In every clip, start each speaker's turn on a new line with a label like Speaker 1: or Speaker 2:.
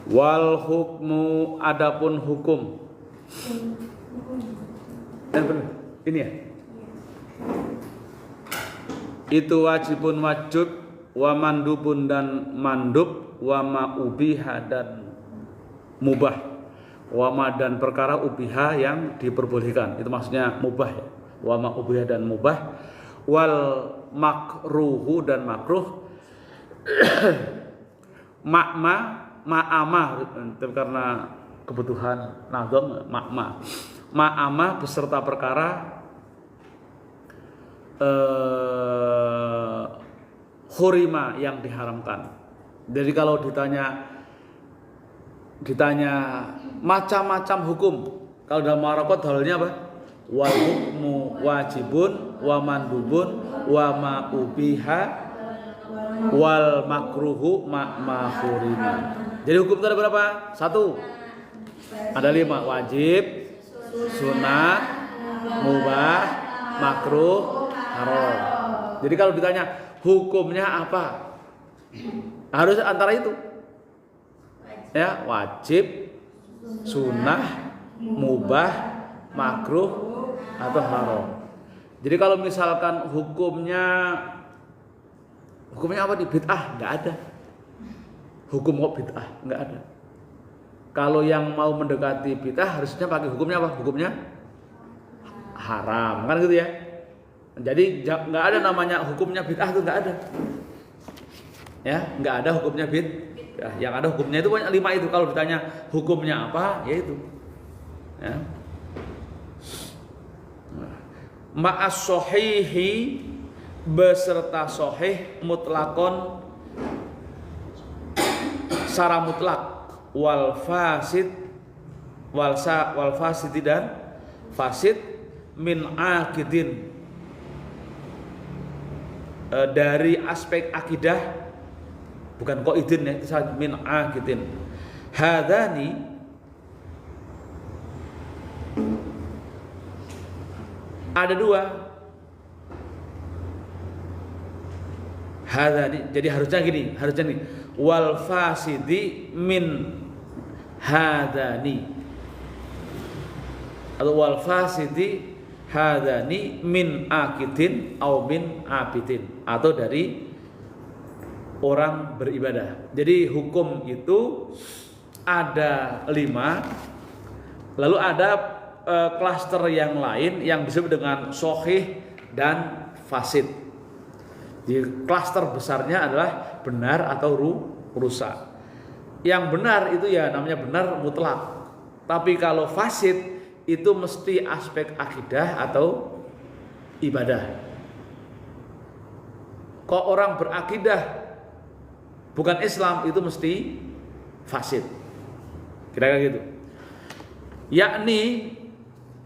Speaker 1: Wal hukmu adapun hukum. Ini ya. Itu wajibun wajib, wa mandubun dan mandub, wa ma ubiha dan mubah, wa ma dan perkara ubiha yang diperbolehkan. Itu maksudnya mubah ya. Wa ma ubiha dan mubah, wal makruhu dan makruh. Ma'ama karena kebutuhan nazam ma'ama beserta perkara hurima yang diharamkan. Jadi kalau ditanya macam-macam hukum, kalau dalam marokot dalilnya apa? Wal hukmu wajibun wa mandubun wa ma ubiha wal makruhu ma hurima. Jadi hukum itu ada berapa? 1. Ada 5. Wajib, sunat, mubah, makruh, haram. Jadi kalau ditanya hukumnya apa? Harus antara itu. Ya, wajib, sunnah, mubah, makruh atau haram. Jadi kalau misalkan hukumnya apa di bid'ah? Enggak ada. Hukum kok bid'ah? Enggak ada. Kalau yang mau mendekati bid'ah harusnya pakai hukumnya apa? Hukumnya haram, kan gitu ya. Jadi enggak ada namanya hukumnya bid'ah, itu enggak ada. Ya, enggak ada hukumnya bid'ah. Yang ada hukumnya itu banyak 5 itu. Kalau ditanya hukumnya apa? Ya itu. Ya. Ma'as sahihi beserta sahih mutlakon secara mutlak, wal fasid wal fasid dan fasid min akidin dari aspek akidah, bukan qaidin ya, itu min akidin. Hadani ada 2. Hadani, jadi harusnya gini. Wal fasidi min hadani, atau wal fasidi hadani min akidin au min abidin, atau dari orang beribadah. Jadi hukum itu ada 5. Lalu ada klaster yang lain yang disebut dengan sahih dan fasid. Di klaster besarnya adalah benar atau rusak. Yang benar itu ya namanya benar mutlak. Tapi kalau fasid itu mesti aspek akidah atau ibadah. Kok orang berakidah bukan Islam itu mesti fasid. Kira-kira gitu. Yakni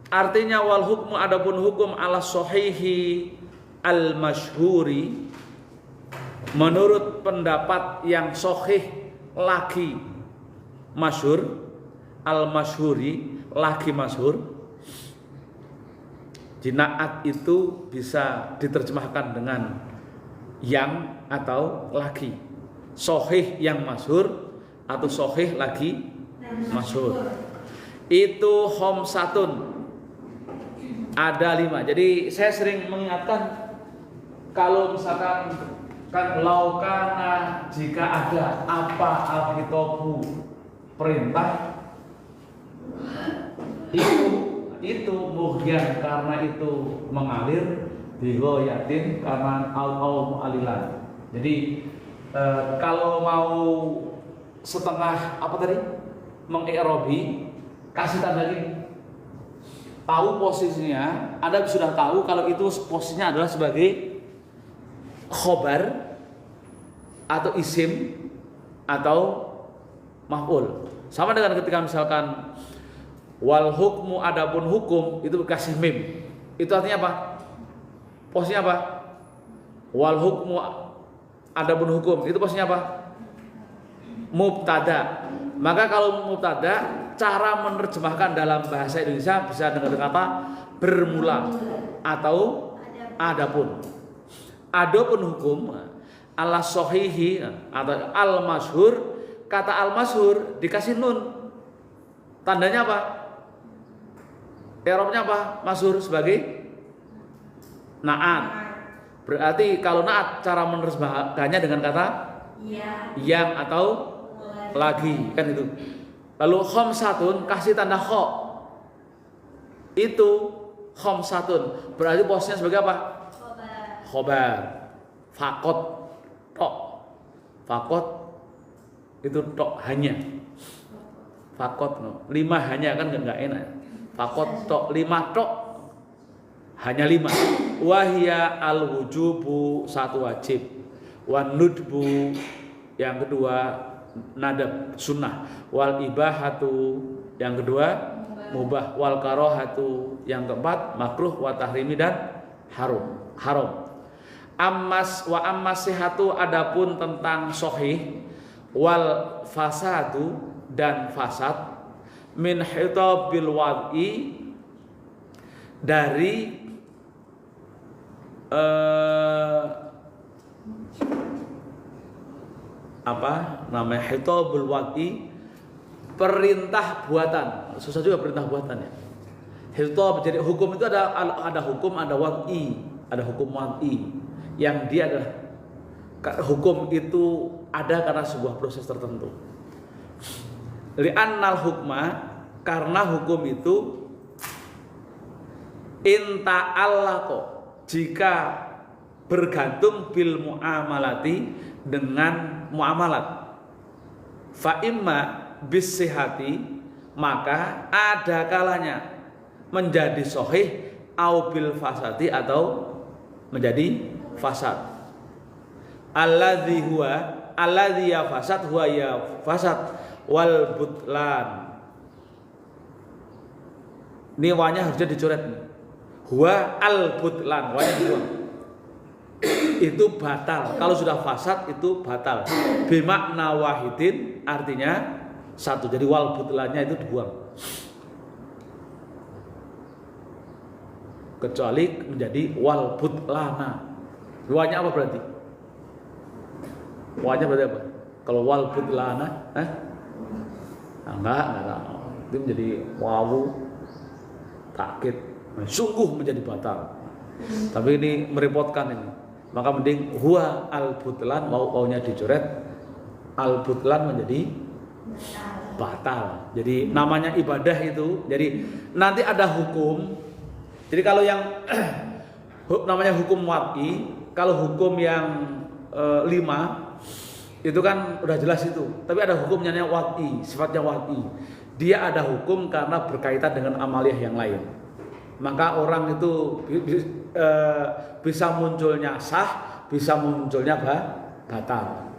Speaker 1: artinya wal hukmu adapun hukum ala sahihi al masyhuri, menurut pendapat yang sahih lagi masyhur, al masyhuri lagi masyhur. Jinaat itu bisa diterjemahkan dengan yang atau lagi. Sahih yang masyhur atau sahih lagi masyhur. Itu khamsatun. Ada 5. Jadi saya sering mengingatkan, kalau misalkan kan laukana, jika ada apa al-khitabu perintah itu mughyan karena itu mengalir, dighoyatin karena au mu'alilan. Jadi kalau mau setengah apa tadi mengi'robi, kasih tanda gini, tahu posisinya. Anda sudah tahu kalau itu posisinya adalah sebagai khobar atau isim atau maf'ul. Sama dengan ketika misalkan wal hukmu adapun hukum itu kasih mim. Itu artinya apa? Posisinya apa? Wal hukmu adapun hukum itu posisinya apa? Mubtada. Maka kalau mubtada, cara menerjemahkan dalam bahasa Indonesia bisa dengan kata bermula atau adapun. Adapun hukum ala sahihi atau al masyhur kata al-masyhur dikasih nun. Tandanya apa? I'rabnya apa? Masyhur sebagai na'at. Berarti kalau na'at cara menerjemahkannya dengan kata yang atau lagi, kan itu. Lalu khamsatun kasih tanda kha. Itu khamsatun. Berarti posisinya sebagai apa? Khobar. Fakot tok. Fakot itu tok hanya. Fakot no. 5 hanya kan enggak enak. Fakot tok 5 tok. Hanya 5. Wahya al-wujubu satu wajib. Wan nudbu yang kedua nadab sunnah. Wal ibahatu yang kedua mubah. Wal karohatu yang keempat makruh. Wa tahrimi dan haram. Ammas sihatu adapun tentang sahih wal fasadu dan fasad min hitabil wad'i dari apa namanya hitabul wad'i perintah buatan. Susah juga perintah buatan ya. Hitab jadi hukum itu ada hukum, ada wad'i, ada hukum wad'i yang dia adalah hukum itu ada karena sebuah proses tertentu. Li'annal hukma karena hukum itu inta allaqo jika bergantung bil muamalati dengan muamalat. Fa imma bis sihati maka ada kalanya menjadi sahih au bil fasadi atau menjadi fasad. Alladzi ya fasad huwa ya fasad wal butlan. Ini wanya harusnya dicoret. Huwa al butlan, wanya dibuang. Itu batal. Kalau sudah fasad itu batal. Bimakna wahidin artinya satu. Jadi wal butlannya itu dibuang. Kecuali menjadi wal butlana. Wanya apa berarti? Wanya berarti apa? Kalau wal butlana, enggak. Itu menjadi wawu takkid. Sungguh menjadi batal. Tapi ini merepotkan ini. Maka mending huwa al butlan, wawunya dicoret. Al butlan menjadi batal. Jadi namanya ibadah itu. Jadi nanti ada hukum. Jadi kalau yang namanya hukum wad'i, kalau hukum yang 5 itu kan udah jelas itu. Tapi ada hukumnya yang wad'i, sifatnya wad'i. Dia ada hukum karena berkaitan dengan amaliyah yang lain. Maka orang itu bisa munculnya sah, bisa munculnya batal.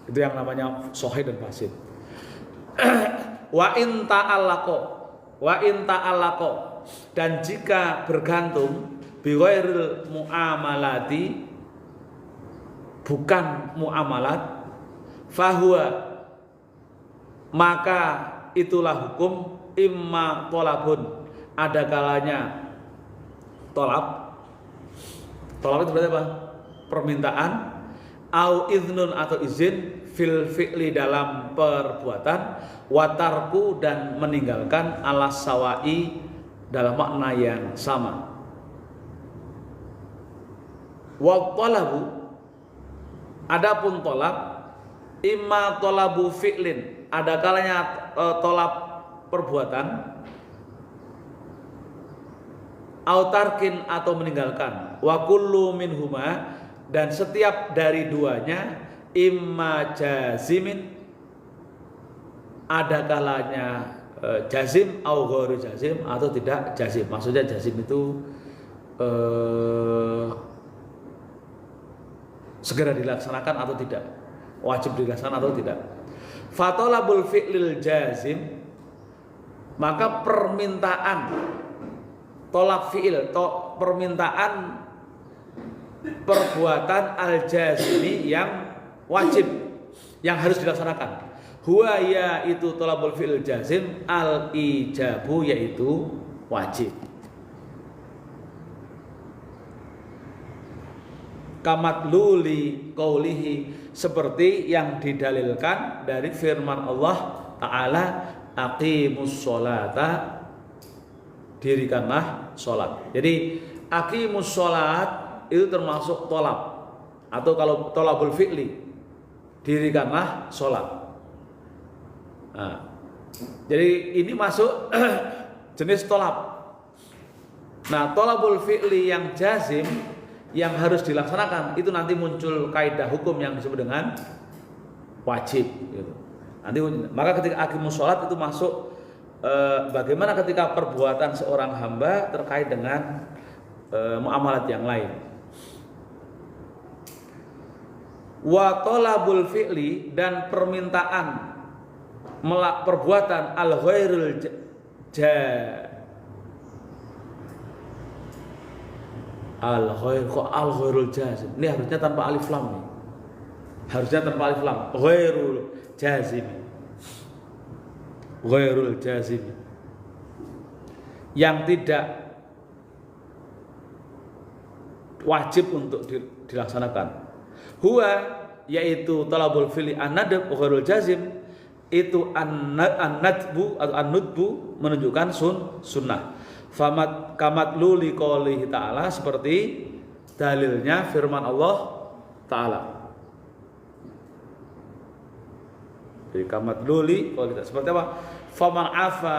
Speaker 1: Itu yang namanya sahih dan fasid. Wa in ta'allaqo dan jika bergantung bighairil muamalati bukan muamalat fahuwa maka itulah hukum imma tolabun ada kalanya tolab itu berarti apa? Permintaan au iznun atau izin fil fi'li dalam perbuatan watarku dan meninggalkan alas sawai dalam makna yang sama. Wa talabu adapun tolab imma tolabu fi'lin ada kalanya tolab perbuatan autarkin atau meninggalkan wa kullu minhuma dan setiap dari duanya imma jazimin ada kalanya jazim au ghairu jazim atau tidak jazim. Maksudnya jazim itu segera dilaksanakan atau tidak, wajib dilaksanakan atau tidak. Fatolabul fi'lil jazim maka permintaan tolak fi'il permintaan perbuatan al-jazimi yang wajib yang harus dilaksanakan. Huwa yaitu tolabul fi'il jazim al-ijabu yaitu wajib. Kamatluli qaulihi, seperti yang didalilkan dari firman Allah Ta'ala, aqimus sholata, dirikanlah sholat. Jadi aqimus sholat itu termasuk tolab, atau kalau tolabul fi'li, dirikanlah sholat. Nah, jadi ini masuk jenis tolab. Nah, tolabul fi'li yang jazim yang harus dilaksanakan itu nanti muncul kaidah hukum yang disebut dengan wajib gitu. Nanti maka ketika aqimus sholat itu masuk bagaimana ketika perbuatan seorang hamba terkait dengan muamalat yang lain. Wa talabul fi'li, dan permintaan perbuatan al ghairul al-ghairul jazim. Ini harusnya tanpa alif lam nih. Harusnya tanpa alif lam. Ghairul jazim. Ghairul jazim. Yang tidak wajib untuk dilaksanakan. Huwa, yaitu talabul fi'li an-nadb ghairul jazim, itu an-nadbu atau an-nudbu menunjukkan sunnah. Famat kamatluli qoulihi ta'ala, seperti dalilnya firman Allah Ta'ala. Jadi kamatluli qoulihi ta'ala seperti apa? Faman afa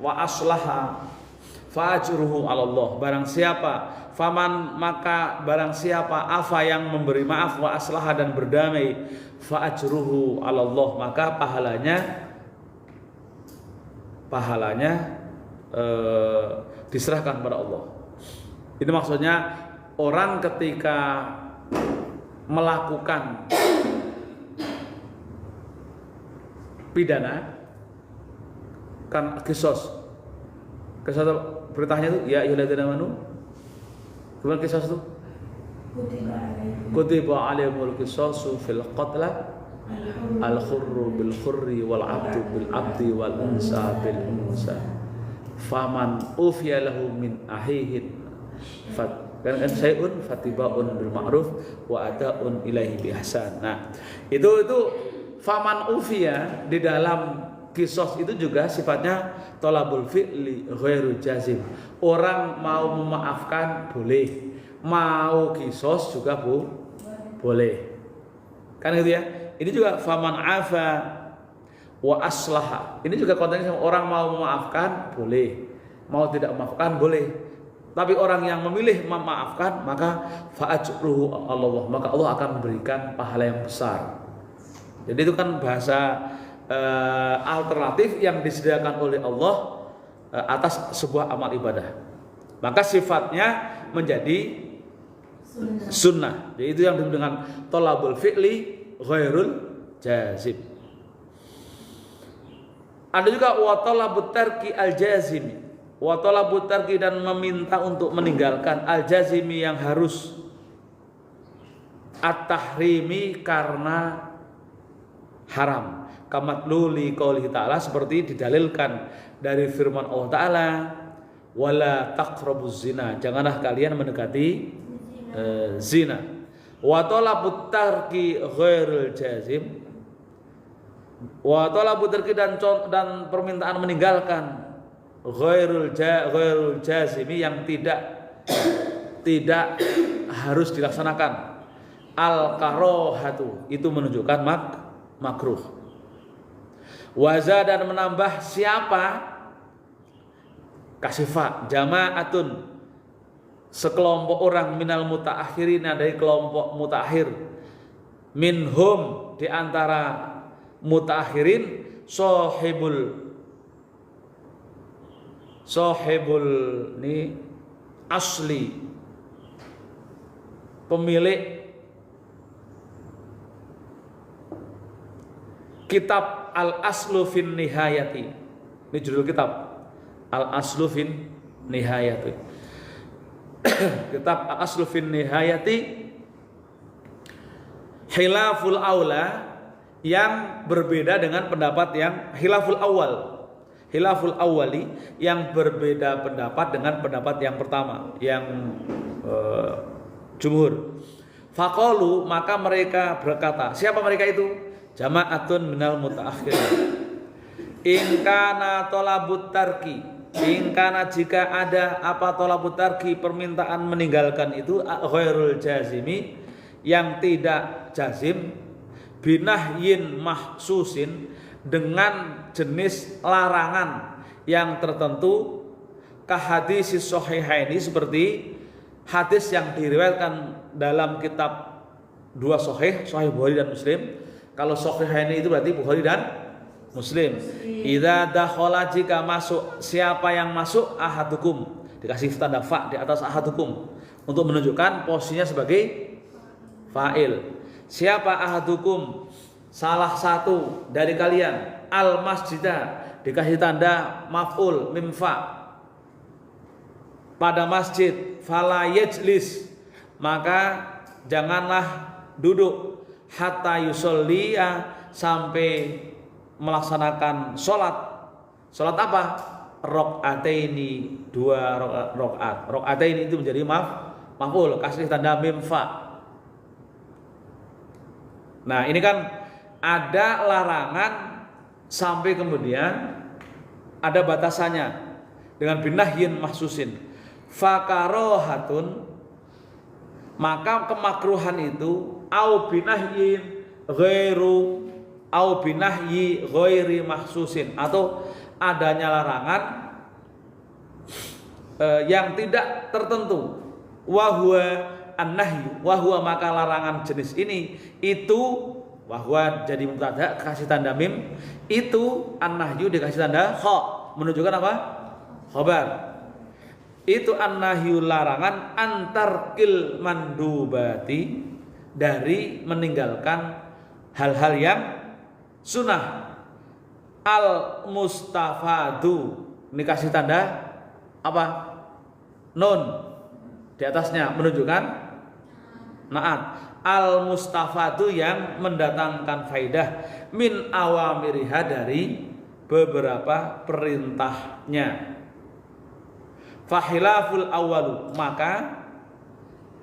Speaker 1: wa aslaha fa ajruhu 'ala Allah. Barang siapa, faman, maka barang siapa, afa, yang memberi maaf, wa aslaha, dan berdamai, fa ajruhu 'ala Allah, maka pahalanya diserahkan kepada Allah. Itu maksudnya orang ketika melakukan pidana kan qisas beritanya itu ya ayyuhalladzina amanu, kemudian qisas itu kutiba alaihimul qisasu fil qatla al-khurru bil khurri wal 'abdu bil 'abdi wal unsa bil unsa faman ufiya lahu min ahihin kan sayun fatibaun bil ma'ruf wa adaun ilaihi bi ihsan. Nah, itu faman ufiya di dalam qisas itu juga sifatnya talabul fi'li ghairu jazim. Orang mau memaafkan boleh, mau qisas juga boleh. Kan gitu ya. Ini juga faman afa wa aslaha. Ini juga konteksnya orang mau memaafkan boleh, mau tidak memaafkan boleh. Tapi orang yang memilih memaafkan, maka fa'ajruhu Allah, maka Allah akan memberikan pahala yang besar. Jadi itu kan bahasa alternatif yang disediakan oleh Allah atas sebuah amal ibadah. Maka sifatnya menjadi sunnah. Jadi itu yang disebut dengan tolabul fi'li ghairul jazim. Ada juga wa talabut tarki al-jazimi. Wa talabut tarki, dan meminta untuk meninggalkan al-jazimi yang harus, at-tahrimi karena haram. Kamatluli qoulihi ta'ala, seperti didalilkan dari firman Allah Ta'ala, wala taqrabuz zina, janganlah kalian mendekati zina. Wa talabut tarki ghairul jazim, wa talabut tarki, dan permintaan meninggalkan ghairul jazimi yang tidak harus dilaksanakan. Al karohatu, itu menunjukkan makruh. Waza, dan menambah siapa, kasifa jama'atun, sekelompok orang, minal mutaakhirin, dari kelompok mutaakhir, minhum, di antara mutaakhirin, sohibul ini asli, pemilik kitab Al-Aslu fin Nihayati. Ini judul kitab Al-Aslu fin Nihayati. Kitab Al-Aslu fin Nihayati, khilaful aula, yang berbeda dengan pendapat yang khilaful awali, yang berbeda pendapat dengan pendapat yang pertama, yang jumhur. Faqalu, maka mereka berkata, siapa mereka itu? Jama'atun minal mutaakhirin. In kana tolabut tarki, in kana jika ada apa tolabut tarki, permintaan meninggalkan itu ghairul jazimi, yang tidak jazim, binahyin mahsusin, dengan jenis larangan yang tertentu, kahadis sahihaini, seperti hadis yang diriwayatkan dalam kitab dua sahih, Sahih Bukhari dan Muslim. Kalau sahihaini itu berarti Bukhari dan Muslim. Idza dakhala, jika masuk, siapa yang masuk, ahadukum, dikasih tanda fa di atas ahadukum untuk menunjukkan posisinya sebagai fa'il. Siapa ahadukum, salah satu dari kalian, al masjidah, dikasih tanda maf'ul mim fa, pada masjid, fala yajlis, maka janganlah duduk, hatta yusolliya, sampai melaksanakan sholat. Sholat apa? Rok'ataini, 2 rakaat. Rok'ataini itu menjadi maf'ul, kasih tanda mim fa. Nah, ini kan ada larangan sampai kemudian ada batasannya dengan binahyin mahsusin. Fakarohatun, maka kemakruhan itu, au binahyin ghairu, au binahyi ghairi mahsusin, atau adanya larangan yang tidak tertentu. Wahwa an-nahyu, wahwa, maka larangan jenis ini, itu wahwa jadi mubtada kasih tanda mim, itu an-nahyu dikasih tanda kha, menunjukkan apa? Khabar. Itu an-nahyu, larangan, antarkil mandubati, dari meninggalkan hal-hal yang sunnah. Al mustafadu, ini kasih tanda apa? Nun di atasnya, menunjukkan naat. Al mustafadu, yang mendatangkan faidah, min awamiriha, dari beberapa perintahnya. Fahilaful awalu, maka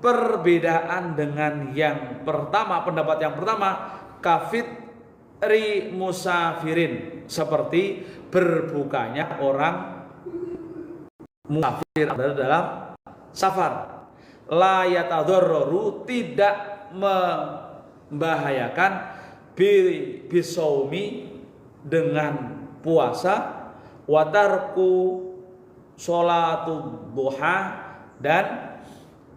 Speaker 1: perbedaan dengan yang pertama, pendapat yang pertama, kafitri musafirin, seperti berbukanya orang musafir, berada dalam safar. La yatadarraru, tidak membahayakan, bisaumi, dengan puasa, watarku sholatu duha, dan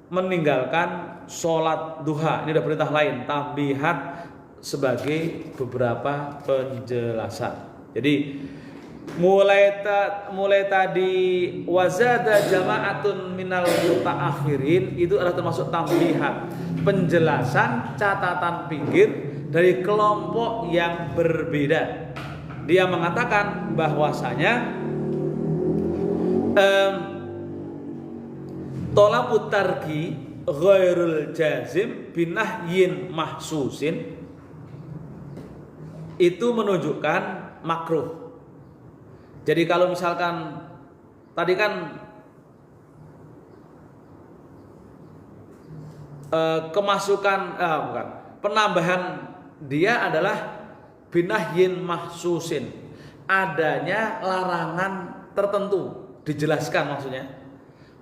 Speaker 1: meninggalkan sholat duha. Ini ada perintah lain, tambihat, sebagai beberapa penjelasan. Jadi mulai tadi wazada jama'atun minal mutaakhirin, itu adalah termasuk tambihat, penjelasan, catatan pinggir dari kelompok yang berbeda. Dia mengatakan bahwasanya tolabut tarki ghairul jazim binahyin mahsusin, itu menunjukkan makruh. Jadi kalau misalkan tadi kan penambahan dia adalah binahyin mahsusin, adanya larangan tertentu, dijelaskan maksudnya,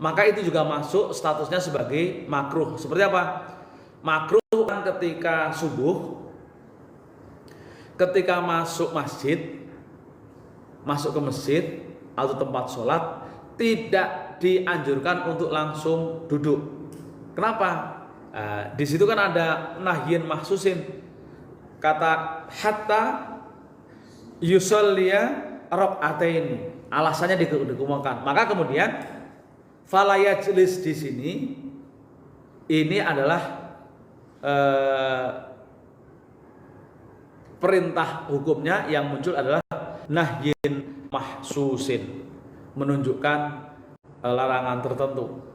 Speaker 1: maka itu juga masuk statusnya sebagai makruh. Seperti apa? Makruh kan ketika subuh, ketika masuk ke masjid atau tempat sholat, tidak dianjurkan untuk langsung duduk. Kenapa? Di situ kan ada nahyin mahsusin, kata hatta yusolliya rok'ataini, alasannya dikemukakan. Maka kemudian falayajlis di sini ini adalah perintah hukumnya yang muncul adalah nahyin mahsusin, menunjukkan larangan tertentu.